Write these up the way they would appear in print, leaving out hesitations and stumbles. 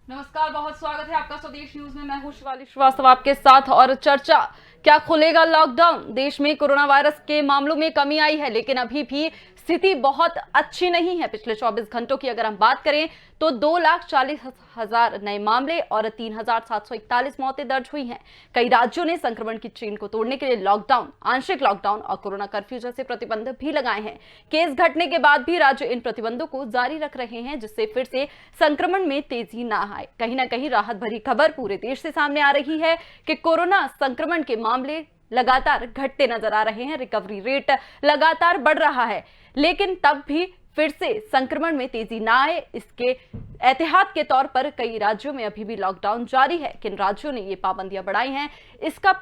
नमस्कार, बहुत स्वागत है आपका स्वदेश न्यूज में। मैं हूं शिवाली श्रीवास्तव आपके साथ। और चर्चा, क्या खुलेगा लॉकडाउन? देश में कोरोना वायरस के मामलों में कमी आई है, लेकिन अभी भी स्थिति बहुत अच्छी नहीं है। पिछले 24 घंटों की अगर हम बात करें तो 2,40,000 नए मामले और 3,741 मौतें दर्ज हुई हैं। कई राज्यों ने संक्रमण की चेन को तोड़ने के लिए लॉकडाउन, आंशिक लॉकडाउन और कोरोना कर्फ्यू जैसे प्रतिबंध भी लगाए हैं। केस घटने के बाद भी राज्य इन प्रतिबंधों को जारी रख रहे हैं, जिससे फिर से संक्रमण में तेजी ना आए। कहीं ना कहीं राहत भरी खबर पूरे देश से सामने आ रही है कि कोरोना संक्रमण के मामले लगातार घटते नजर आ रहे हैं। रिकवरी रेट लगातार बढ़ रहा है, लेकिन तब भी फिर से संक्रमण में तेजी ना आए, इसके एहतियात के तौर पर कई राज्यों में अभी भी लॉकडाउन जारी है। किन राज्यों ने ये पाबंदियां बढ़ाई हैं, इसका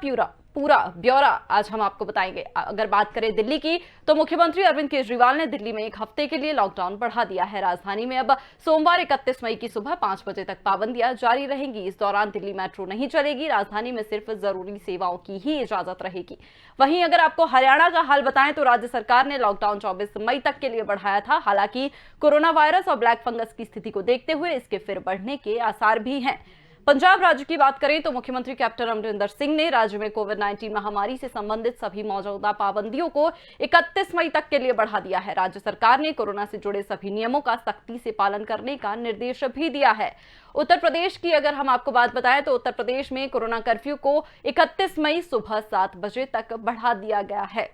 पूरा ब्यौरा आज हम आपको बताएंगे। अगर बात करें दिल्ली की, तो मुख्यमंत्री अरविंद केजरीवाल ने दिल्ली में 1 हफ्ते के लिए लॉकडाउन बढ़ा दिया है। राजधानी में अब सोमवार 31 मई की सुबह 5 बजे तक पाबंदियां जारी रहेंगी। इस दौरान दिल्ली मेट्रो नहीं चलेगी। राजधानी में सिर्फ जरूरी सेवाओं की ही इजाजत रहेगी। वहीं अगर आपको हरियाणा का हाल बताएं तो राज्य सरकार ने लॉकडाउन 24 मई तक के लिए बढ़ाया था। हालांकि कोरोना वायरस और ब्लैक फंगस की स्थिति को देखते हुए इसके फिर बढ़ने के आसार भी हैं। पंजाब राज्य की बात करें तो मुख्यमंत्री कैप्टन अमरिंदर सिंह ने राज्य में कोविड-19 महामारी से संबंधित सभी मौजूदा पाबंदियों को 31 मई तक के लिए बढ़ा दिया है। राज्य सरकार ने कोरोना से जुड़े सभी नियमों का सख्ती से पालन करने का निर्देश भी दिया है। उत्तर प्रदेश की अगर हम आपको बात बताएं तो उत्तर प्रदेश में कोरोना कर्फ्यू को 31 मई सुबह 7 बजे तक बढ़ा दिया गया है।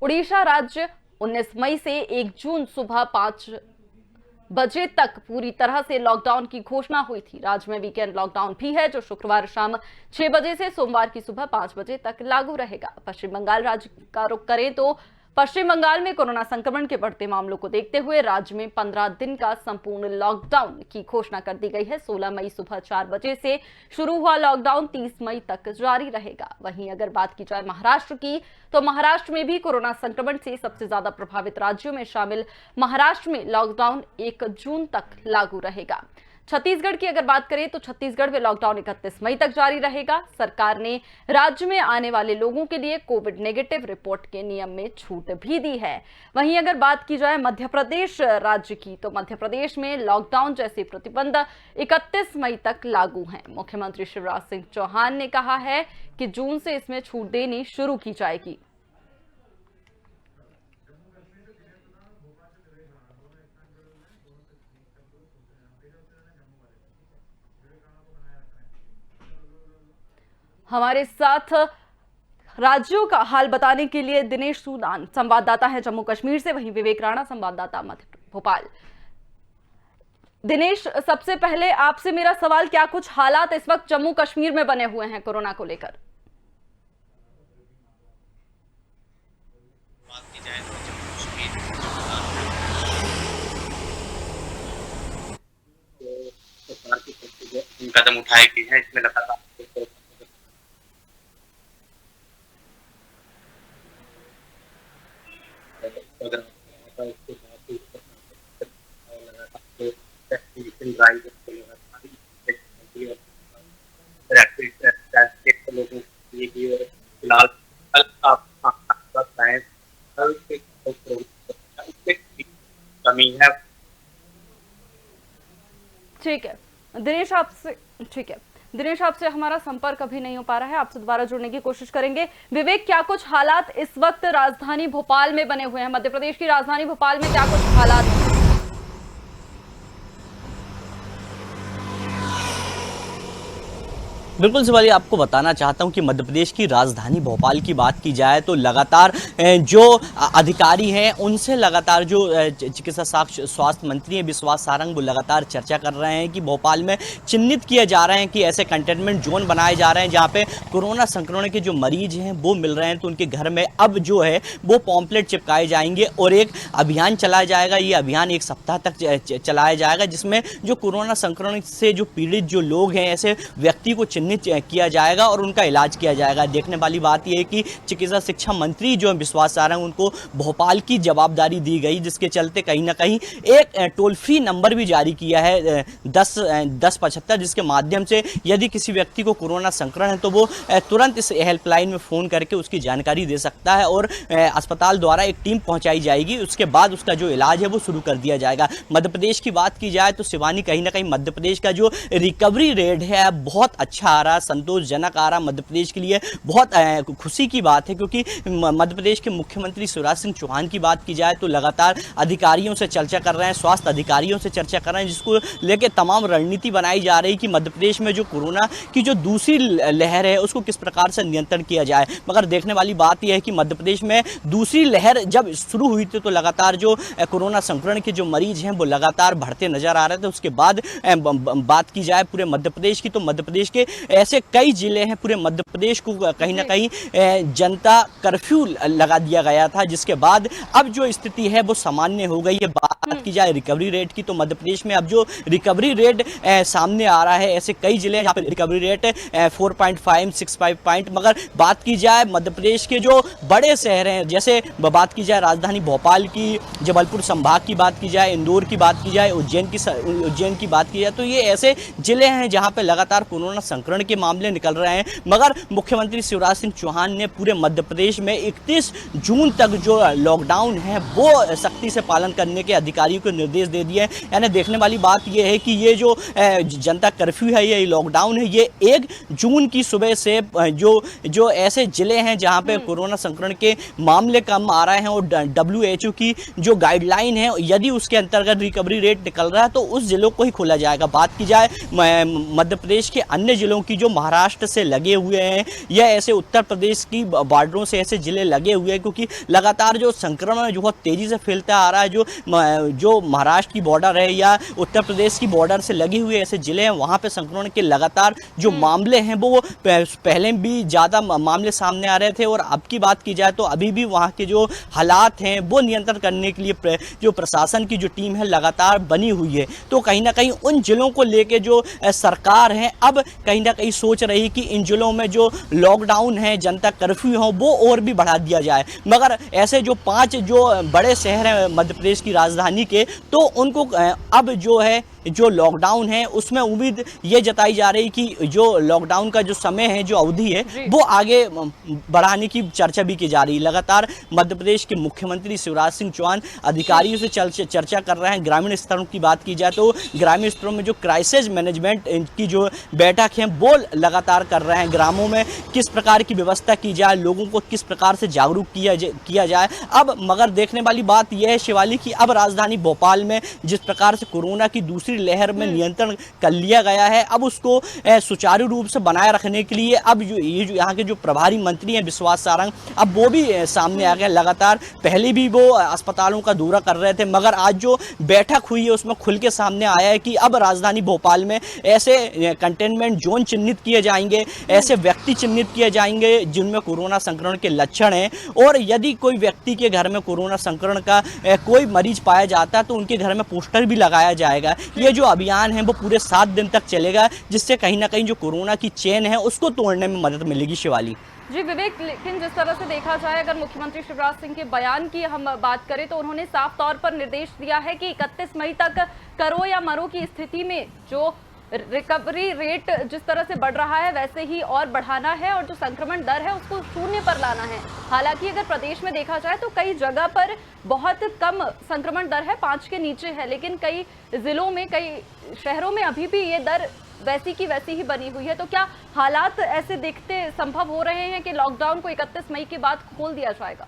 उड़ीसा राज्य 19 मई से 1 जून सुबह 5 बजे तक पूरी तरह से लॉकडाउन की घोषणा हुई थी। राज्य में वीकेंड लॉकडाउन भी है, जो शुक्रवार शाम 6 बजे से सोमवार की सुबह 5 बजे तक लागू रहेगा। पश्चिम बंगाल राज्य का रुख करें तो पश्चिम बंगाल में कोरोना संक्रमण के बढ़ते मामलों को देखते हुए राज्य में 15 दिन का संपूर्ण लॉकडाउन की घोषणा कर दी गई है। 16 मई सुबह 4 बजे से शुरू हुआ लॉकडाउन 30 मई तक जारी रहेगा। वहीं अगर बात की जाए महाराष्ट्र की, तो महाराष्ट्र में भी कोरोना संक्रमण से सबसे ज्यादा प्रभावित राज्यों में शामिल महाराष्ट्र में लॉकडाउन 1 जून तक लागू रहेगा। छत्तीसगढ़ की अगर बात करें तो छत्तीसगढ़ में लॉकडाउन 31 मई तक जारी रहेगा। सरकार ने राज्य में आने वाले लोगों के लिए कोविड नेगेटिव रिपोर्ट के नियम में छूट भी दी है। वहीं अगर बात की जाए मध्य प्रदेश राज्य की, तो मध्य प्रदेश में लॉकडाउन जैसे प्रतिबंध 31 मई तक लागू हैं। मुख्यमंत्री शिवराज सिंह चौहान ने कहा है कि जून से इसमें छूट देनी शुरू की जाएगी। हमारे साथ राज्यों का हाल बताने के लिए दिनेश सूदान संवाददाता है जम्मू कश्मीर से, वहीं विवेक राणा संवाददाता मध्य भोपाल। दिनेश, सबसे पहले आपसे मेरा सवाल, क्या कुछ हालात इस वक्त जम्मू कश्मीर में बने हुए हैं कोरोना को लेकर? बात की जाए तो जम्मू कश्मीर सरकार की तरफ से कदम उठाए गए हैं, इसमें लगातार लोगों के लिए भी फिलहाल कमी है। ठीक है दिनेश, आपसे हमारा संपर्क अभी नहीं हो पा रहा है, आपसे दोबारा जुड़ने की कोशिश करेंगे। विवेक, क्या कुछ हालात इस वक्त राजधानी भोपाल में बने हुए हैं? मध्य प्रदेश की राजधानी भोपाल में क्या कुछ हालात हैं? बिल्कुल शिवाली, आपको बताना चाहता हूं कि मध्य प्रदेश की राजधानी भोपाल की बात की जाए तो लगातार जो अधिकारी हैं उनसे लगातार जो चिकित्सा स्वास्थ्य मंत्री हैं विश्वास सारंग, वो लगातार चर्चा कर रहे हैं कि भोपाल में चिन्हित किए जा रहे हैं कि ऐसे कंटेनमेंट जोन बनाए जा रहे हैं जहां पे कोरोना संक्रमण के जो मरीज हैं वो मिल रहे हैं, तो उनके घर में अब जो है वो पॉम्पलेट चिपकाए जाएंगे और एक अभियान चलाया जाएगा। ये अभियान 1 सप्ताह तक चलाया जाएगा, जिसमें जो कोरोना संक्रमण से जो पीड़ित जो लोग हैं, ऐसे व्यक्ति को चिन्हित किया जाएगा और उनका इलाज किया जाएगा। देखने वाली बात यह है कि चिकित्सा शिक्षा मंत्री जो विश्वास सारंग, उनको भोपाल की जवाबदारी दी गई, जिसके चलते कहीं ना कहीं एक टोल फ्री नंबर भी जारी किया है 1075, जिसके माध्यम से यदि किसी व्यक्ति को कोरोना संक्रमण है तो वो तुरंत इस हेल्पलाइन में फ़ोन करके उसकी जानकारी दे सकता है और अस्पताल द्वारा एक टीम पहुंचाई जाएगी। उसके बाद उसका जो इलाज है वो शुरू कर दिया जाएगा। मध्य प्रदेश की बात की जाए तो शिवानी, कहीं ना कहीं मध्य प्रदेश का जो रिकवरी रेट है बहुत अच्छा आ रहा, संतोषजनक आ रहा। मध्य प्रदेश के लिए बहुत खुशी की बात है, क्योंकि मध्य प्रदेश के मुख्यमंत्री शिवराज सिंह चौहान की बात की जाए तो लगातार अधिकारियों से चर्चा कर रहे हैं, स्वास्थ्य अधिकारियों से चर्चा कर रहे हैं, जिसको लेकर तमाम रणनीति बनाई जा रही कि मध्य प्रदेश में जो कोरोना की जो दूसरी लहर है उसको किस प्रकार से नियंत्रण किया जाए। मगर देखने वाली बात यह है कि मध्य प्रदेश में दूसरी लहर जब शुरू हुई थी तो लगातार जो कोरोना संक्रमण के जो मरीज हैं वो लगातार बढ़ते नजर आ रहे थे। उसके बाद बात की जाए पूरे मध्य प्रदेश की तो मध्य प्रदेश के ऐसे कई जिले हैं, पूरे मध्य प्रदेश को कहीं ना कहीं जनता कर्फ्यू लगा दिया गया था, जिसके बाद अब जो स्थिति है वो सामान्य हो गई है। बात की जाए रिकवरी रेट की तो मध्य प्रदेश में अब जो रिकवरी रेट सामने आ रहा है, ऐसे कई जिले हैं जहाँ पे रिकवरी रेट 4.5 6.5 पॉइंट। मगर बात की जाए मध्य प्रदेश के जो बड़े शहर हैं, जैसे बात की जाए राजधानी भोपाल की, जबलपुर संभाग की बात की जाए, इंदौर की बात की जाए, उज्जैन की बात की जाए, तो ये ऐसे जिले हैं जहाँ पे लगातार कोरोना संक्रमण के मामले निकल रहे हैं। मगर मुख्यमंत्री शिवराज सिंह चौहान ने पूरे मध्य प्रदेश में 31 जून तक जो लॉकडाउन है वो सख्ती से पालन करने के अधिकारियों को निर्देश दे दिए। यानी देखने वाली बात यह है कि ये जो जनता कर्फ्यू है, ये लॉकडाउन है, ये 1 जून की सुबह से जो ऐसे जिले हैं जहाँ पे कोरोना संक्रमण के मामले कम आ रहे हैं और WHO की जो गाइडलाइन है यदि उसके अंतर्गत रिकवरी रेट निकल रहा है तो उस जिलों को ही खोला जाएगा। बात की जाए मध्य प्रदेश के अन्य जिलों की जो महाराष्ट्र से लगे हुए हैं या ऐसे उत्तर प्रदेश की बॉर्डरों से ऐसे जिले लगे हुए हैं, क्योंकि लगातार जो संक्रमण जो बहुत तेजी से फैलता आ रहा है, जो महाराष्ट्र की बॉर्डर है या उत्तर प्रदेश की बॉर्डर से लगे हुए ऐसे जिले हैं, वहाँ पे संक्रमण के लगातार जो मामले हैं वो पहले भी ज़्यादा मामले सामने आ रहे थे और अब की बात की जाए तो अभी भी वहाँ के जो हालात हैं वो नियंत्रण करने के लिए जो प्रशासन की जो टीम है लगातार बनी हुई है। तो कहीं ना कहीं उन जिलों को लेके जो सरकार है अब कहीं ना कहीं सोच रही कि इन जिलों में जो लॉकडाउन है, जनता कर्फ्यू हो, वो और भी बढ़ा दिया जाए। मगर ऐसे जो 5 जो बड़े शहर हैं मध्य प्रदेश की राजधानी के, तो उनको अब जो है जो लॉकडाउन है उसमें उम्मीद ये जताई जा रही कि जो लॉकडाउन का जो समय है, जो अवधि है, वो आगे बढ़ाने की चर्चा भी की जा रही है। लगातार मध्य प्रदेश के मुख्यमंत्री शिवराज सिंह चौहान अधिकारियों से चर्चा कर रहे हैं। ग्रामीण स्तरों की बात की जाए तो ग्रामीण स्तरों में जो क्राइसिस मैनेजमेंट की जो बैठक है वो लगातार कर रहे हैं। ग्रामों में किस प्रकार की व्यवस्था की जाए, लोगों को किस प्रकार से जागरूक किया जाए। अब मगर देखने वाली बात यह है शिवाली की अब राजधानी भोपाल में जिस प्रकार से कोरोना की दूसरी लहर में नियंत्रण कर लिया गया है, अब उसको सुचारू रूप से बनाए रखने के लिए अब ये जो यहाँ के जो प्रभारी मंत्री हैं विश्वास सारंग, अब वो भी सामने आ गए। लगातार पहले भी वो अस्पतालों का दौरा कर रहे थे, मगर आज जो बैठक हुई है उसमें खुल के सामने आया है कि अब राजधानी भोपाल में ऐसे कंटेनमेंट जोन चिन्हित किए जाएंगे, ऐसे व्यक्ति चिन्हित किए जाएंगे जिनमें कोरोना संक्रमण के लक्षण हैं, और यदि कोई व्यक्ति के घर में कोरोना संक्रमण का कोई मरीज पाया जाता है तो उनके घर में पोस्टर भी लगाया जाएगा। ये जो अभियान है वो पूरे 7 दिन तक चलेगा, जिससे कहीं ना कहीं जो कोरोना की चेन है उसको तोड़ने में मदद मिलेगी। शिवाली जी विवेक, लेकिन जिस तरह से देखा जाए अगर मुख्यमंत्री शिवराज सिंह के बयान की हम बात करें तो उन्होंने साफ तौर पर निर्देश दिया है कि 31 मई तक करो या मरो की स्थिति में जो रिकवरी रेट जिस तरह से बढ़ रहा है वैसे ही और बढ़ाना है और जो संक्रमण दर है उसको 0 पर लाना है। हालांकि अगर प्रदेश में देखा जाए तो कई जगह पर बहुत कम संक्रमण दर है, 5 के नीचे है, लेकिन कई जिलों में, कई शहरों में अभी भी ये दर वैसी की वैसी ही बनी हुई है। तो क्या हालात ऐसे दिखते संभव हो रहे हैं कि लॉकडाउन को 31 मई के बाद खोल दिया जाएगा?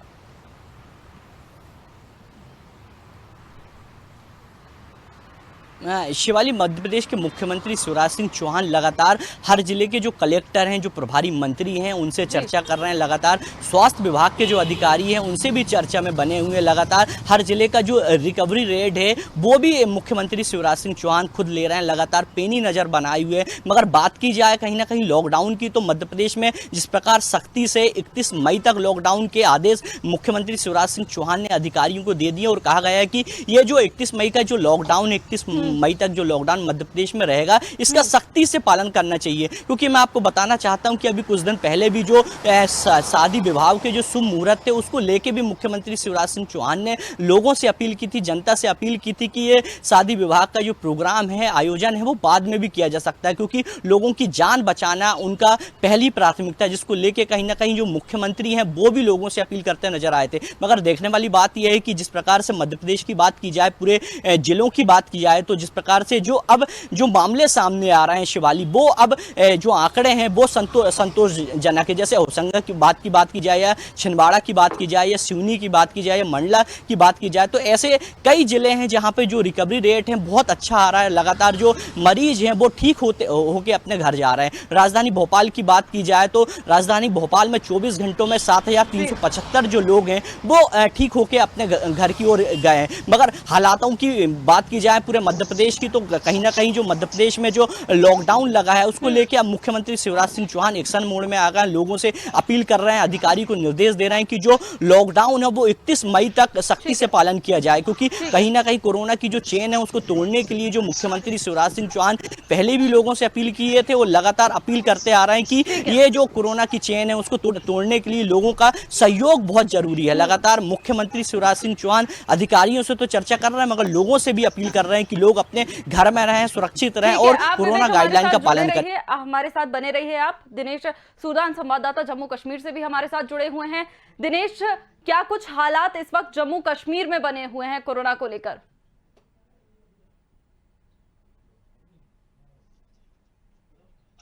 शिवाली, मध्य प्रदेश के मुख्यमंत्री शिवराज सिंह चौहान लगातार हर जिले के जो कलेक्टर हैं, जो प्रभारी मंत्री हैं, उनसे चर्चा कर रहे हैं। लगातार स्वास्थ्य विभाग के जो अधिकारी हैं उनसे भी चर्चा में बने हुए हैं। लगातार हर जिले का जो रिकवरी रेट है वो भी मुख्यमंत्री शिवराज सिंह चौहान खुद ले रहे हैं, लगातार पेनी नज़र बनाए हुए हैं। मगर बात की जाए कहीं ना कहीं लॉकडाउन की, तो मध्य प्रदेश में जिस प्रकार सख्ती से 31 मई तक लॉकडाउन के आदेश मुख्यमंत्री शिवराज सिंह चौहान ने अधिकारियों को दे दिए और कहा गया है कि ये जो 31 मई का जो लॉकडाउन 31 मई तक जो लॉकडाउन मध्य प्रदेश में रहेगा इसका सख्ती से पालन करना चाहिए। क्योंकि मैं आपको बताना चाहता हूं कि अभी कुछ दिन पहले भी जो शादी विवाह के जो शुभ मुहूर्त थे उसको लेके भी मुख्यमंत्री शिवराज सिंह चौहान ने लोगों से अपील की थी, जनता से अपील की थी कि ये शादी विवाह का जो प्रोग्राम है, आयोजन है, वो बाद में भी किया जा सकता है, क्योंकि लोगों की जान बचाना उनका पहली प्राथमिकता है, जिसको लेके कहीं ना कहीं जो मुख्यमंत्री हैं वो भी लोगों से अपील करते नजर आए थे। मगर देखने वाली बात यह है कि जिस प्रकार से मध्य प्रदेश की बात की जाए, पूरे जिलों की बात की जाए, तो जिस प्रकार से जो मामले सामने आ रहे हैं शिवाली, वो अब जो आंकड़े हैं वो संतोषजनक है। जैसे होशंगा की बात की जाए, या छिंदवाड़ा की बात की जाए, या सिवनी की बात की जाए, या मंडला की बात की जाए, तो ऐसे कई जिले हैं जहां पे जो रिकवरी रेट है बहुत अच्छा आ रहा है। लगातार जो मरीज हैं वो ठीक होके अपने घर जा रहे हैं। राजधानी भोपाल की बात की जाए तो राजधानी भोपाल में 24 घंटों में 7,375 जो लोग हैं वो ठीक होके अपने घर की ओर गए हैं। मगर हालातों की बात की जाए पूरे मध्य प्रदेश की, तो कहीं ना कहीं जो मध्य प्रदेश में जो लॉकडाउन लगा है उसको लेके अब मुख्यमंत्री शिवराज सिंह चौहान एक्शन मोड में आ गए, लोगों से अपील कर रहे हैं, अधिकारी को निर्देश दे रहे हैं कि जो लॉकडाउन है वो 31 मई तक सख्ती से पालन किया जाए। क्योंकि कहीं ना कहीं कोरोना की जो चेन है उसको तोड़ने के लिए जो मुख्यमंत्री शिवराज सिंह चौहान पहले भी लोगों से अपील किए थे, वो लगातार अपील करते आ रहे हैं कि ये जो कोरोना की चेन है उसको तोड़ने के लिए लोगों का सहयोग बहुत जरूरी है। लगातार मुख्यमंत्री शिवराज सिंह चौहान अधिकारियों से तो चर्चा कर रहे हैं, मगर लोगों से भी अपील कर रहे हैं कि लोग अपने घर में रहें, सुरक्षित रहें और कोरोना गाइडलाइन का पालन करें। हमारे साथ बने रहिए आप। दिनेश सूडान संवाददाता जम्मू कश्मीर से भी हमारे साथ जुड़े हुए हैं। दिनेश, क्या कुछ हालात इस वक्त जम्मू कश्मीर में बने हुए हैं कोरोना को लेकर?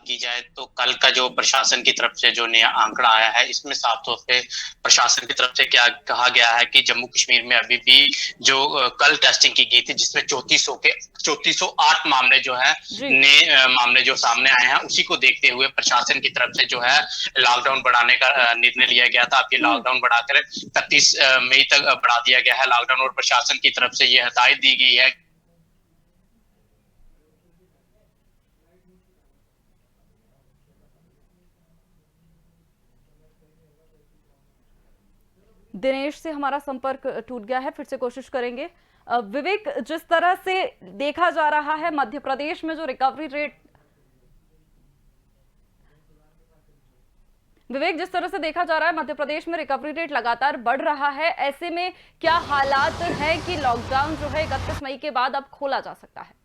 की जाए तो कल का जो प्रशासन की तरफ से जो नया आंकड़ा आया है, इसमें साफ तौर पे प्रशासन की तरफ से क्या कहा गया है कि जम्मू कश्मीर में अभी भी जो कल टेस्टिंग की गई थी जिसमें 3408 मामले जो है नए मामले जो सामने आए हैं, उसी को देखते हुए प्रशासन की तरफ से जो है लॉकडाउन बढ़ाने का निर्णय लिया गया था। अब ये लॉकडाउन बढ़ाकर 31 मई तक बढ़ा दिया गया है लॉकडाउन, और प्रशासन की तरफ से ये हिदायत दी गई है। दिनेश से हमारा संपर्क टूट गया है, फिर से कोशिश करेंगे। विवेक, जिस तरह से देखा जा रहा है मध्य प्रदेश में जो रिकवरी रेट, विवेक जिस तरह से देखा जा रहा है मध्य प्रदेश में रिकवरी रेट लगातार बढ़ रहा है, ऐसे में क्या हालात है कि लॉकडाउन जो है 31 मई के बाद अब खोला जा सकता है?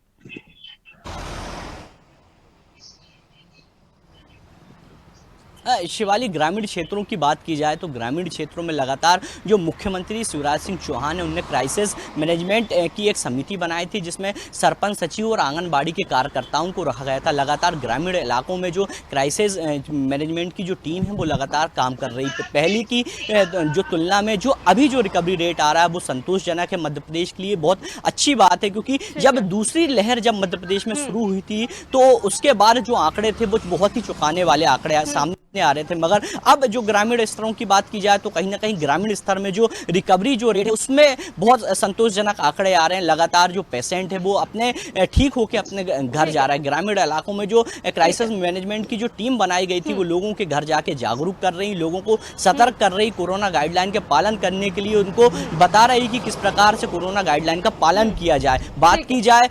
शिवाली, ग्रामीण क्षेत्रों की बात की जाए तो ग्रामीण क्षेत्रों में लगातार जो मुख्यमंत्री शिवराज सिंह चौहान है उनने क्राइसिस मैनेजमेंट की एक समिति बनाई थी, जिसमें सरपंच, सचिव और आंगनबाड़ी के कार्यकर्ताओं को रखा गया था। लगातार ग्रामीण इलाकों में जो क्राइसिस मैनेजमेंट की जो टीम है वो लगातार काम कर रही है। पहले की जो तुलना में जो अभी जो रिकवरी रेट आ रहा है वो संतोषजनक है। मध्य प्रदेश के लिए बहुत अच्छी बात है, क्योंकि जब दूसरी लहर जब मध्य प्रदेश में शुरू हुई थी तो उसके बाद जो आंकड़े थे वो बहुत ही चौंकाने वाले आंकड़े सामने आ रहे थे। मगर अब जो ग्रामीण स्तरों की बात की जाए तो कहीं ना कहीं ग्रामीण स्तर में जो रिकवरी जो रेट है उसमें बहुत संतोषजनक आंकड़े आ रहे हैं। लगातार जो पेशेंट है वो अपने ठीक होकर अपने घर जा रहा है। ग्रामीण इलाकों में जो क्राइसिस मैनेजमेंट की जो टीम बनाई गई थी वो लोगों के घर जाके जागरूक कर रही, लोगों को सतर्क कर रही, कोरोना गाइडलाइन के पालन करने के लिए उनको बता रही कि किस प्रकार से कोरोना गाइडलाइन का पालन किया जाए। बात की जाए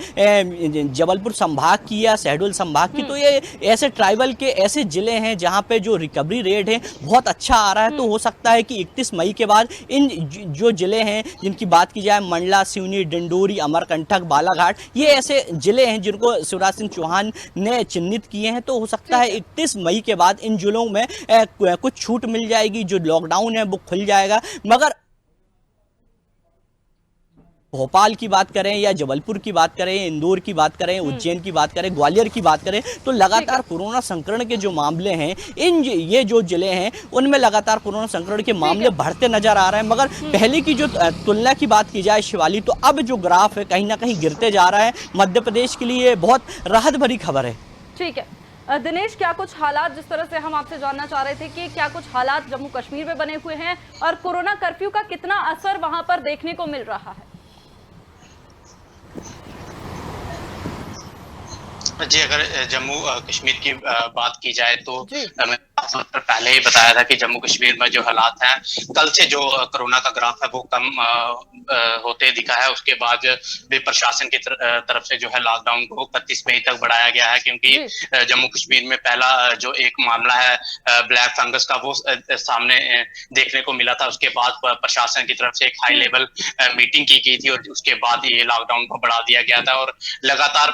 जबलपुर संभाग की या शहडोल संभाग की, तो ये ऐसे ट्राइबल के ऐसे जिले हैं जहां पे जो रिकवरी रेट है बहुत अच्छा आ रहा है। तो हो सकता है कि 31 मई के बाद इन जो जिले हैं जिनकी बात की जाए, मंडला, सिवनी, डिंडोरी, अमरकंटक, बालाघाट, ये ऐसे जिले हैं जिनको शिवराज सिंह चौहान ने चिन्हित किए हैं। तो हो सकता है 31 मई के बाद इन जिलों में कुछ छूट मिल जाएगी, जो लॉकडाउन है वो खुल जाएगा। मगर भोपाल की बात करें या जबलपुर की बात करें, इंदौर की बात करें, उज्जैन की बात करें, ग्वालियर की बात करें, तो लगातार कोरोना संक्रमण के जो मामले हैं ये जो जिले हैं उनमें लगातार कोरोना संक्रमण के मामले बढ़ते नजर आ रहे हैं। मगर पहले की जो तुलना की बात की जाए शिवाली, तो अब जो ग्राफ है कहीं ना कहीं गिरते जा रहा है। मध्य प्रदेश के लिए बहुत राहत भरी खबर है। ठीक है दिनेश, क्या कुछ हालात, जिस तरह से हम आपसे जानना चाह रहे थे कि क्या कुछ हालात जम्मू कश्मीर में बने हुए हैं और कोरोना कर्फ्यू का कितना असर वहां पर देखने को मिल रहा है? जी, अगर जम्मू कश्मीर की बात की जाए तो पर पहले ही बताया था कि जम्मू कश्मीर में जो हालात हैं, कल से जो कोरोना का ग्राफ है वो कम होते दिखा है। उसके बाद भी प्रशासन की तरफ से जो है लॉकडाउन को 31 मई तक बढ़ाया गया है, क्योंकि जम्मू कश्मीर में पहला जो एक मामला है ब्लैक फंगस का वो सामने देखने को मिला था। उसके बाद प्रशासन की तरफ से एक हाई लेवल मीटिंग की गई थी और उसके बाद ये लॉकडाउन को बढ़ा दिया गया था और लगातार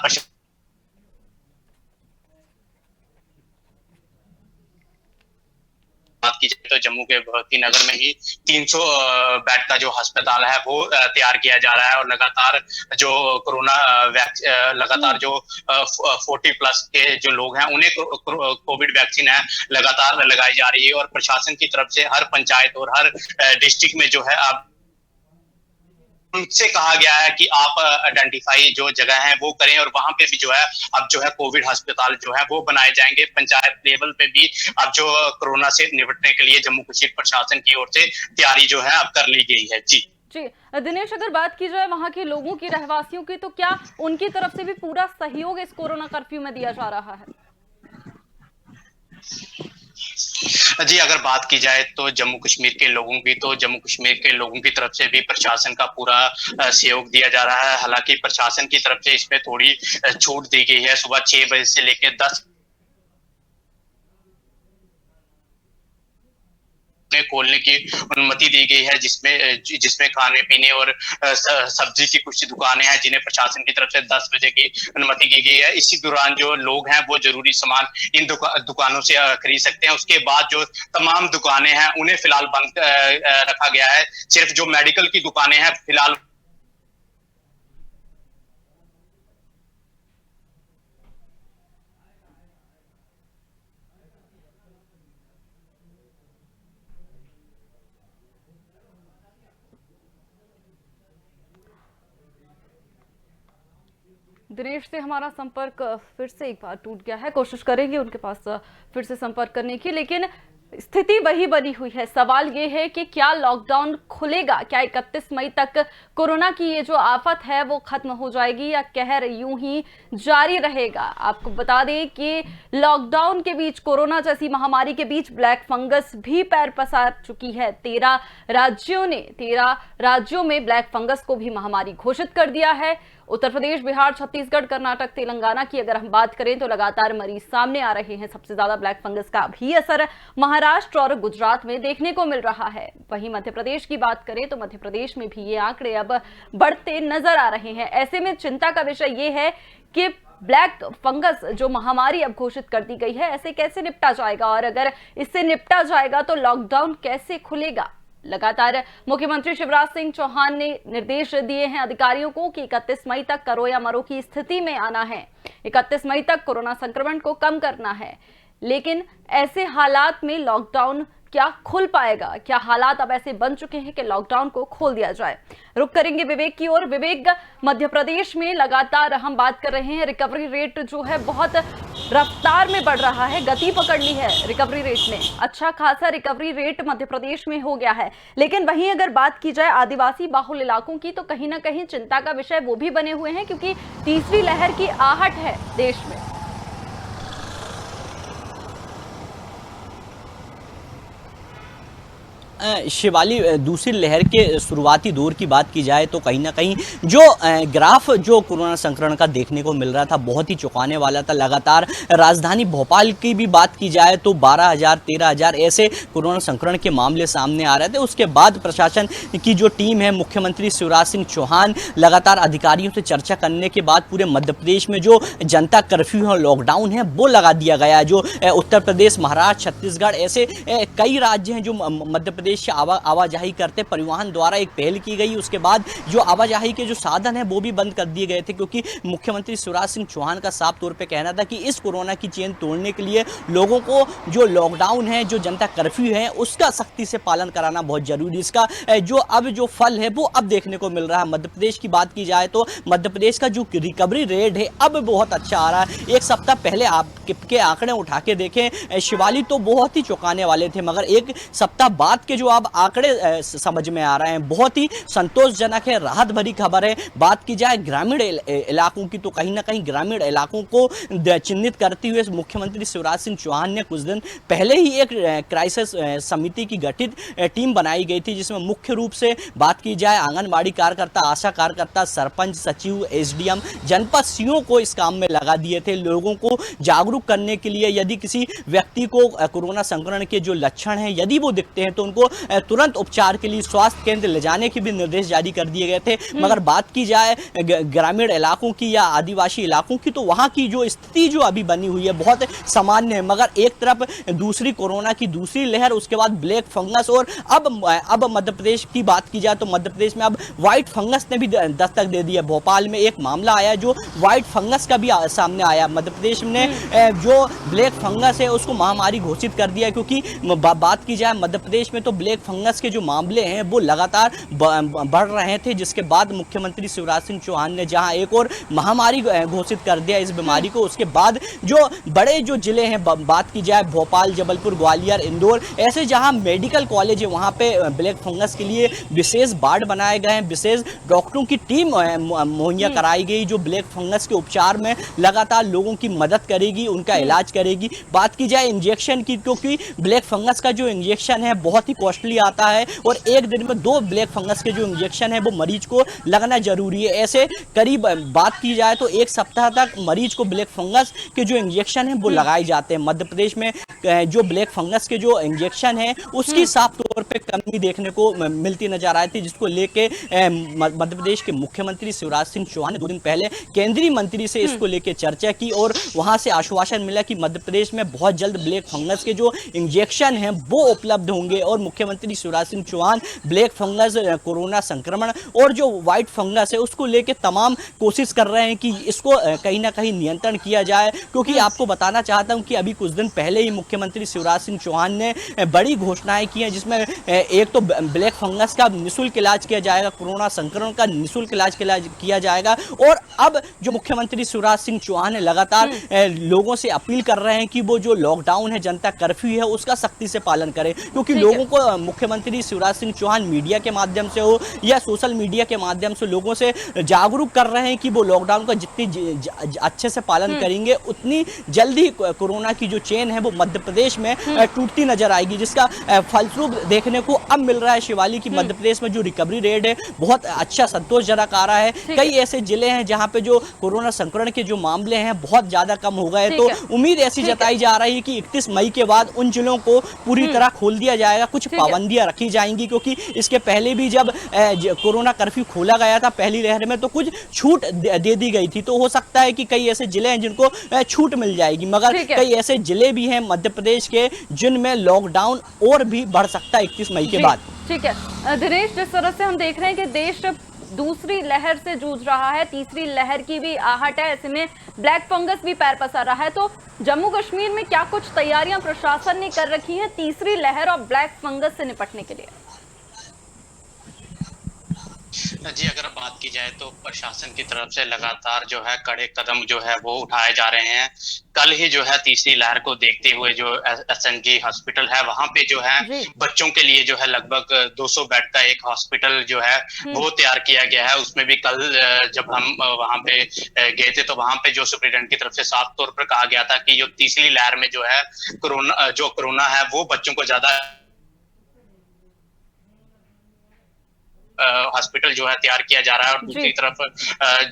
बात की जाए तो जम्मू के भगवती नगर में ही 300 बेड का जो अस्पताल है वो तैयार किया जा रहा है और लगातार जो कोरोना लगातार जो 40+ के जो लोग हैं उन्हें कोविड वैक्सीन है लगातार लगाई जा रही है और प्रशासन की तरफ से हर पंचायत और हर डिस्ट्रिक्ट में जो है अब उनसे कहा गया है कि आप आइडेंटिफाई जो जगह है वो करें और वहां पे भी जो है अब जो है कोविड अस्पताल जो है वो बनाए जाएंगे। पंचायत लेवल पे भी अब जो कोरोना से निपटने के लिए जम्मू कश्मीर प्रशासन की ओर से तैयारी जो है अब कर ली गई है। जी दिनेश, अगर बात की जाए वहां के लोगों की, रहवासियों की, तो क्या उनकी तरफ से भी पूरा सहयोग इस कोरोना कर्फ्यू में दिया जा रहा है? जी, अगर बात की जाए तो जम्मू कश्मीर के लोगों की, तो जम्मू कश्मीर के लोगों की तरफ से भी प्रशासन का पूरा सहयोग दिया जा रहा है। हालांकि प्रशासन की तरफ से इसमें थोड़ी छूट दी गई है। सुबह 6 बजे से लेकर 10 खोलने की अनुमति दी गई है, जिसमें खाने पीने और सब्जी की कुछ दुकानें हैं जिन्हें प्रशासन की तरफ से 10 बजे की अनुमति की गई है। इसी दौरान जो लोग हैं वो जरूरी सामान इन दुकानों से खरीद सकते हैं। उसके बाद जो तमाम दुकानें हैं उन्हें फिलहाल बंद रखा गया है। सिर्फ जो मेडिकल की दुकानें हैं फिलहाल दिनेश से हमारा संपर्क फिर से एक बार टूट गया है। कोशिश करेंगे उनके पास फिर से संपर्क करने की, लेकिन स्थिति वही बनी हुई है। सवाल ये है कि क्या लॉकडाउन खुलेगा? क्या 31 मई तक कोरोना की ये जो आफत है वो खत्म हो जाएगी या कहर यूं ही जारी रहेगा? आपको बता दें कि लॉकडाउन के बीच, कोरोना जैसी महामारी के बीच ब्लैक फंगस भी पैर पसार चुकी है। 13 राज्यों में ब्लैक फंगस को भी महामारी घोषित कर दिया है। उत्तर प्रदेश, बिहार, छत्तीसगढ़, कर्नाटक, तेलंगाना की अगर हम बात करें तो लगातार मरीज सामने आ रहे हैं। सबसे ज्यादा ब्लैक फंगस का भी असर महाराष्ट्र और गुजरात में देखने को मिल रहा है। वहीं मध्य प्रदेश की बात करें तो मध्य प्रदेश में भी ये आंकड़े अब बढ़ते नजर आ रहे हैं। ऐसे में चिंता का विषय ये है कि ब्लैक फंगस जो महामारी अब घोषित कर दी गई है, ऐसे कैसे निपटा जाएगा और अगर इससे निपटा जाएगा तो लॉकडाउन कैसे खुलेगा? लगातार मुख्यमंत्री शिवराज सिंह चौहान ने निर्देश दिए हैं अधिकारियों को कि 31 मई तक करो या मरो की स्थिति में आना है। 31 मई तक कोरोना संक्रमण को कम करना है। लेकिन ऐसे हालात में लॉकडाउन क्या खुल पाएगा? क्या हालात अब ऐसे बन चुके हैं कि लॉकडाउन को खोल दिया जाए? रुक करेंगे विवेक की ओर। विवेक, मध्य प्रदेश में लगातार हम बात कर रहे हैं, रिकवरी रेट जो है बहुत रफ्तार में बढ़ रहा है, गति पकड़ ली है रिकवरी रेट ने। अच्छा खासा रिकवरी रेट मध्य प्रदेश में हो गया है। लेकिन वहीं अगर बात की जाए आदिवासी बाहुल इलाकों की, तो कहीं ना कहीं चिंता का विषय वो भी बने हुए हैं, क्योंकि तीसरी लहर की आहट है देश में। शिवाली, दूसरी लहर के शुरुआती दौर की बात की जाए तो कहीं ना कहीं जो ग्राफ जो कोरोना संक्रमण का देखने को मिल रहा था बहुत ही चौंकाने वाला था। लगातार राजधानी भोपाल की भी बात की जाए तो 12,000 13,000 ऐसे कोरोना संक्रमण के मामले सामने आ रहे थे। उसके बाद प्रशासन की जो टीम है, मुख्यमंत्री शिवराज सिंह चौहान लगातार अधिकारियों से चर्चा करने के बाद पूरे मध्य प्रदेश में जो जनता कर्फ्यू है, लॉकडाउन है, वो लगा दिया गया। जो उत्तर प्रदेश, महाराष्ट्र, छत्तीसगढ़ ऐसे कई राज्य हैं जो मध्य प्रदेश से आवाजाही करते, परिवहन द्वारा एक पहल की गई। उसके बाद जो आवाजाही के जो साधन है वो भी बंद कर दिए गए थे, क्योंकि मुख्यमंत्री शिवराज सिंह चौहान का साफ तौर पे कहना था कि इस कोरोना की चेन तोड़ने के लिए लोगों को जो लॉकडाउन है, जो जनता कर्फ्यू है, उसका सख्ती से पालन कराना बहुत जरूरी। इसका जो फल है वो अब देखने को मिल रहा है। मध्य प्रदेश की बात की जाए तो मध्य प्रदेश का जो रिकवरी रेट है अब बहुत अच्छा आ रहा है। एक सप्ताह पहले आपके आंकड़े उठा के देखें शिवाली तो बहुत ही चौंकाने वाले थे, मगर एक सप्ताह बाद के जो अब आंकड़े समझ में आ रहे हैं बहुत ही संतोषजनक है, राहत भरी खबर है। बात की जाए ग्रामीण इलाकों की तो कहीं ना कहीं ग्रामीण इलाकों को चिन्हित करते हुए मुख्यमंत्री शिवराज सिंह चौहान ने कुछ दिन पहले ही एक क्राइसिस समिति की गठित टीम बनाई गई थी, जिसमें मुख्य रूप से बात की जाए आंगनबाड़ी कार्यकर्ता, आशा कार्यकर्ता, सरपंच, सचिव, एसडीएम, जनपद सीओ को इस काम में लगा दिए थे, लोगों को जागरूक करने के लिए। यदि किसी व्यक्ति को कोरोना संक्रमण के जो लक्षण हैं यदि वो दिखते हैं तो उनको तुरंत उपचार के लिए स्वास्थ्य केंद्र ले जाने के भी निर्देश जारी कर दिए गए थे। मगर बात की जाए ग्रामीण इलाकों की या आदिवासी इलाकों की तो वहां की जो स्थिति जो अभी बनी हुई है बहुत सामान्य है। मगर एक तरफ दूसरी कोरोना की दूसरी लहर, उसके बाद ब्लैक फंगस, और अब मध्य प्रदेश की बात की जाए तो मध्य प्रदेश में अब व्हाइट फंगस ने भी दस्तक दे दी है। भोपाल में एक मामला आया जो व्हाइट फंगस का भी सामने आया। मध्य प्रदेश ने जो ब्लैक फंगस है उसको महामारी घोषित कर दिया, क्योंकि बात की जाए मध्य प्रदेश में तो ब्लैक फंगस के जो मामले हैं वो लगातार बढ़ रहे थे, जिसके बाद मुख्यमंत्री शिवराज सिंह चौहान ने जहां एक और महामारी घोषित कर दिया इस बीमारी को, उसके बाद जो बड़े जो जिले हैं, बात की जाए भोपाल, जबलपुर, ग्वालियर, इंदौर, ऐसे जहां मेडिकल कॉलेज है वहां पे ब्लैक फंगस के लिए विशेष वार्ड बनाए गए हैं, विशेष डॉक्टरों की टीम मुहैया कराई गई जो ब्लैक फंगस के उपचार में लगातार लोगों की मदद करेगी, उनका इलाज करेगी। बात की जाए इंजेक्शन की, क्योंकि ब्लैक फंगस का जो इंजेक्शन है बहुत ही कॉस्टली आता है और एक दिन में 2 ब्लैक फंगस के जो इंजेक्शन है वो मरीज को लगना जरूरी है। ऐसे करीब बात की जाए तो 1 सप्ताह तक मरीज को ब्लैक फंगस के जो इंजेक्शन है वो लगाए जाते हैं। मध्य प्रदेश में जो ब्लैक फंगस के जो इंजेक्शन है उसकी साफ तौर पे कमी देखने को मिलती नजर आई थी, जिसको लेके मध्य प्रदेश के मुख्यमंत्री शिवराज सिंह चौहान ने 2 दिन पहले केंद्रीय मंत्री से इसको लेके चर्चा की और वहां से आश्वासन मिला कि मध्य प्रदेश में बहुत जल्द ब्लैक फंगस के जो इंजेक्शन हैं वो उपलब्ध होंगे। और मुख्यमंत्री Shivraj Singh Chouhan black fungus, corona संक्रमण और जो व्हाइट फंगस है उसको लेके तमाम कोशिश कर रहे हैं कि इसको कहीं ना कहीं नियंत्रण किया जाए, क्योंकि आपको बताना चाहता हूं कि अभी कुछ दिन पहले ही मुख्यमंत्री शिवराज सिंह चौहान ने बड़ी घोषणाएं की हैं, जिसमें एक तो ब्लैक फंगस का निःशुल्क इलाज किया जाएगा, कोरोना संक्रमण का निःशुल्क इलाज किया जाएगा। और अब जो मुख्यमंत्री शिवराज सिंह चौहान है लगातार लोगों से अपील कर रहे हैं कि वो जो लॉकडाउन है, जनता कर्फ्यू है, उसका सख्ती से पालन करें, क्योंकि लोगों को मुख्यमंत्री शिवराज सिंह चौहान मीडिया के माध्यम से हो या सोशल मीडिया के माध्यम से लोगों से जागरूक कर रहे हैं कि वो लॉकडाउन का जितनी अच्छे से पालन करेंगे उतनी जल्दी कोरोना की जो चेन है वो मध्य प्रदेश में टूटती नजर आएगी, जिसका फलस्वरूप देखने को अब मिल रहा है शिवाली की मध्य प्रदेश में जो रिकवरी रेट है बहुत अच्छा, संतोषजनक आ रहा है। कई ऐसे जिले हैं जहां पे जो कोरोना संक्रमण के जो मामले हैं बहुत ज्यादा कम हो गए, तो उम्मीद ऐसी जताई जा रही है कि 31 मई के बाद उन जिलों को पूरी तरह खोल दिया जाएगा। कुछ पाबंदियां रखी जाएंगी, क्योंकि इसके पहले भी जब कोरोना कर्फ्यू खोला गया था पहली लहर में तो कुछ छूट दे दी गई थी, तो हो सकता है कि कई ऐसे जिले हैं जिनको छूट मिल जाएगी, मगर कई ऐसे जिले भी हैं मध्य प्रदेश के जिनमें लॉकडाउन और भी बढ़ सकता है 31 मई के बाद। ठीक है दिनेश, जिस तरह से हम देख रहे हैं कि देश दूसरी लहर से जूझ रहा है, तीसरी लहर की भी आहट है, ऐसे में ब्लैक फंगस भी पैर पसार रहा है, तो जम्मू कश्मीर में क्या कुछ तैयारियां प्रशासन ने कर रखी हैं तीसरी लहर और ब्लैक फंगस से निपटने के लिए? जी, अगर बात की जाए तो प्रशासन की तरफ से लगातार जो है कड़े कदम जो है वो उठाए जा रहे हैं। कल ही जो है तीसरी लहर को देखते हुए जो एसएनजी हॉस्पिटल है वहां पे जो है बच्चों के लिए जो है लगभग 200 बेड का एक हॉस्पिटल जो है वो तैयार किया गया है। उसमें भी कल जब हम वहां पे गए थे तो वहां पे जो सुप्रीडेंट की तरफ से साफ तौर पर कहा गया था कि जो तीसरी लहर में जो है कोरोना है वो बच्चों को ज्यादा हॉस्पिटल जो है तैयार किया जा रहा है। और दूसरी तरफ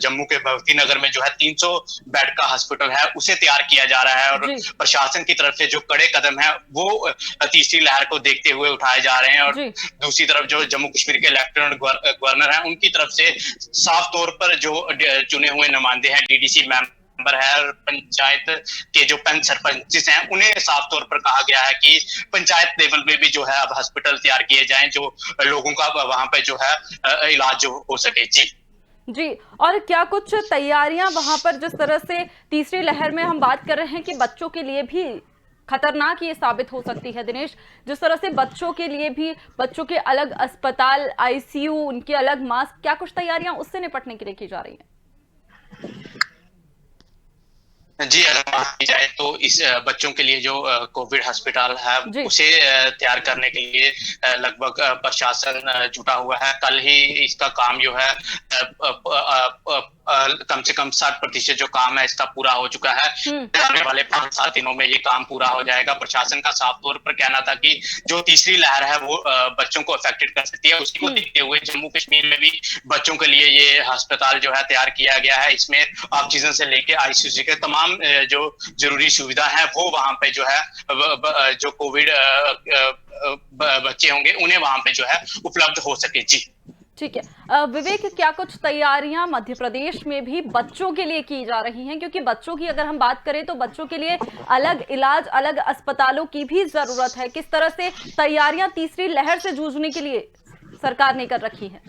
जम्मू के भगवती नगर में जो है 300 बेड का हॉस्पिटल है उसे तैयार किया जा रहा है। और प्रशासन की तरफ से जो कड़े कदम है वो तीसरी लहर को देखते हुए उठाए जा रहे हैं। और दूसरी तरफ जो जम्मू कश्मीर के लेफ्टिनेंट गवर्नर हैं उनकी तरफ से साफ तौर पर जो चुने हुए नुमाइंदे हैं, डीडीसी मेंबर है और पंचायत के जो पंच सरपंच हैं उन्हें साफ तौर पर कहा गया है कि पंचायत लेवल में भी जो है अब हॉस्पिटल तैयार किए जाएं जो लोगों का वहां पे जो है इलाज जो हो सके। जी, और क्या कुछ तैयारियां वहां पर, जिस तरह से तीसरी लहर में हम बात कर रहे हैं कि बच्चों के लिए भी खतरनाक ये साबित हो सकती है दिनेश, जिस तरह से बच्चों के लिए भी बच्चों के अलग अस्पताल, आईसीयू, उनके अलग मास्क, क्या कुछ तैयारियां उससे निपटने के लिए की जा रही हैं? जी, अगर बात की जाए तो इस बच्चों के लिए जो कोविड अस्पताल है जी। उसे तैयार करने के लिए लगभग प्रशासन जुटा हुआ है। कल ही इसका काम जो है कम से कम 60% जो काम है इसका पूरा हो चुका है। आने वाले 5-7 दिनों में ये काम पूरा हो जाएगा। प्रशासन का साफ तौर पर कहना था कि जो तीसरी लहर है वो बच्चों को अफेक्टेड कर सकती है। उसी को देखते हुए जम्मू कश्मीर में भी बच्चों के लिए ये अस्पताल जो है तैयार किया गया है। इसमें ऑक्सीजन से लेके आईसीयू के तमाम जो जरूरी सुविधा है वो वहां पे जो है जो कोविड बच्चे होंगे उन्हें वहां पे जो है उपलब्ध हो सके। जी ठीक है। विवेक, क्या कुछ तैयारियां मध्य प्रदेश में भी बच्चों के लिए की जा रही हैं? क्योंकि बच्चों की अगर हम बात करें तो बच्चों के लिए अलग इलाज, अलग अस्पतालों की भी जरूरत है। किस तरह से तैयारियां तीसरी लहर से जूझने के लिए सरकार ने कर रखी है?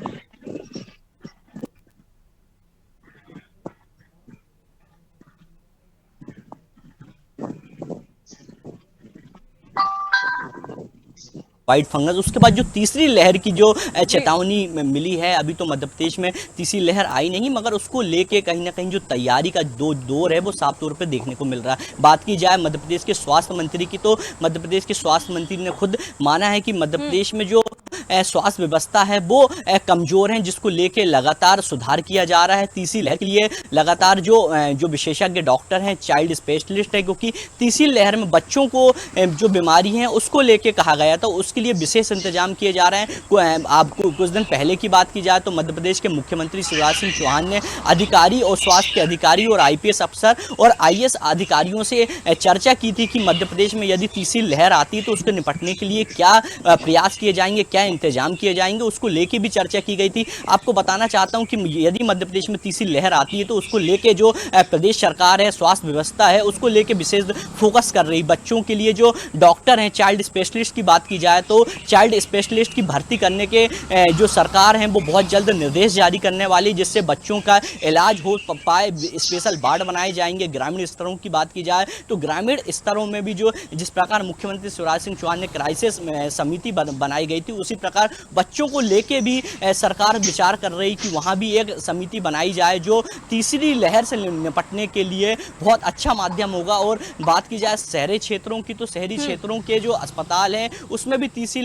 वाइट फंगस, उसके बाद जो तीसरी लहर की जो चेतावनी मिली है, अभी तो मध्य प्रदेश में तीसरी लहर आई नहीं, मगर उसको लेके कहीं ना कहीं जो तैयारी का दौर है वो साफ तौर पे देखने को मिल रहा है। बात की जाए मध्य प्रदेश के स्वास्थ्य मंत्री की, तो मध्य प्रदेश के स्वास्थ्य मंत्री ने खुद माना है कि मध्य प्रदेश में जो स्वास्थ्य व्यवस्था है वो कमजोर है, जिसको लेके लगातार सुधार किया जा रहा है। तीसरी लहर के लिए लगातार जो विशेषज्ञ डॉक्टर हैं, चाइल्ड स्पेशलिस्ट है, क्योंकि तीसरी लहर में बच्चों को जो बीमारी है उसको लेके कहा गया था, उसके लिए विशेष इंतजाम किए जा रहे हैं। आपको कुछ दिन पहले की बात की जाए तो मध्य प्रदेश के मुख्यमंत्री शिवराज सिंह चौहान ने अधिकारी और स्वास्थ्य के अधिकारी और आईपीएस अफसर और आईएएस अधिकारियों से चर्चा की थी कि मध्य प्रदेश में यदि तीसरी लहर आती है तो उसको निपटने के लिए क्या प्रयास किए जाएंगे, क्या इंतजाम किए जाएंगे, उसको लेके भी चर्चा की गई थी। आपको बताना चाहता हूं कि यदि मध्य प्रदेश में तीसरी लहर आती है तो उसको लेके जो प्रदेश सरकार है, स्वास्थ्य व्यवस्था है, उसको लेके विशेष फोकस कर रही। बच्चों के लिए जो डॉक्टर हैं, चाइल्ड स्पेशलिस्ट की बात की जाए तो चाइल्ड स्पेशलिस्ट की भर्ती करने के जो सरकार है वो बहुत जल्द निर्देश जारी करने वाली, जिससे बच्चों का इलाज हो पाए। स्पेशल वार्ड बनाए जाएंगे। ग्रामीण स्तरों की बात की जाए तो ग्रामीण स्तरों में भी जो जिस प्रकार मुख्यमंत्री शिवराज सिंह चौहान ने क्राइसिस समिति बनाई गई थी, उसी प्रकार बच्चों को लेके भी सरकार विचार कर रही कि वहां भी एक समिति बनाई जाए जो तीसरी लहर से निपटने के लिए बहुत अच्छा माध्यम होगा। और बात की जाए शहरी क्षेत्रों की, तो शहरी क्षेत्रों के जो अस्पताल हैं उसमें भी तीसरी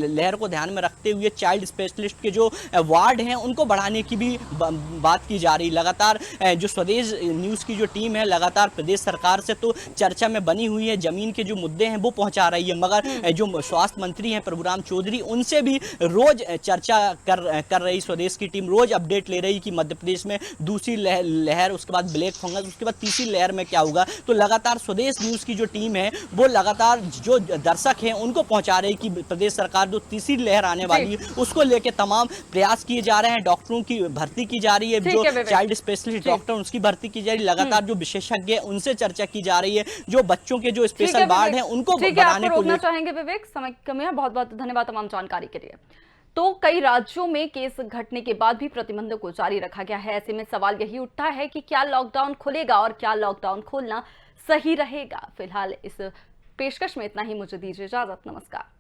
लहर को ध्यान में रखते हुए चाइल्ड स्पेशलिस्ट के जो वार्ड हैं उनको बढ़ाने की भी बात की जा रही। लगातार जो स्वदेश न्यूज़ की जो टीम है लगातार प्रदेश सरकार से तो चर्चा में बनी हुई है, जमीन के जो मुद्दे हैं वो पहुंचा रही है, मगर जो स्वास्थ्य मंत्री हैं प्रभुराम चौधरी, उनसे भी रोज चर्चा कर रही स्वदेश की टीम, रोज अपडेट ले रही कि मध्य प्रदेश में दूसरी लहर, उसके बाद ब्लैक फंगस, उसके बाद तीसरी लहर में क्या होगा। तो लगातार स्वदेश न्यूज़ की जो टीम है वो लगातार जो दर्शक हैं उनको पहुंचा रही कि प्रदेश सरकार जो तीसरी लहर आने वाली है उसको लेके तमाम प्रयास किए जा रहे हैं। डॉक्टरों की भर्ती की जा रही है, जो चाइल्ड स्पेशलिस्ट डॉक्टर उसकी भर्ती की जा रही है। लगातार जो विशेषज्ञ है उनसे चर्चा की जा रही है, जो बच्चों के जो स्पेशल वार्ड है उनको बनाने को चाहेंगे। विवेक, समय कम है, बहुत बहुत धन्यवाद तमाम जानकारी के लिए। तो कई राज्यों में केस घटने के बाद भी प्रतिबंधों को जारी रखा गया है। ऐसे में सवाल यही उठता है कि क्या लॉकडाउन खुलेगा और क्या लॉकडाउन खोलना सही रहेगा। फिलहाल इस पेशकश में इतना ही, मुझे दीजिए इजाजत। नमस्कार।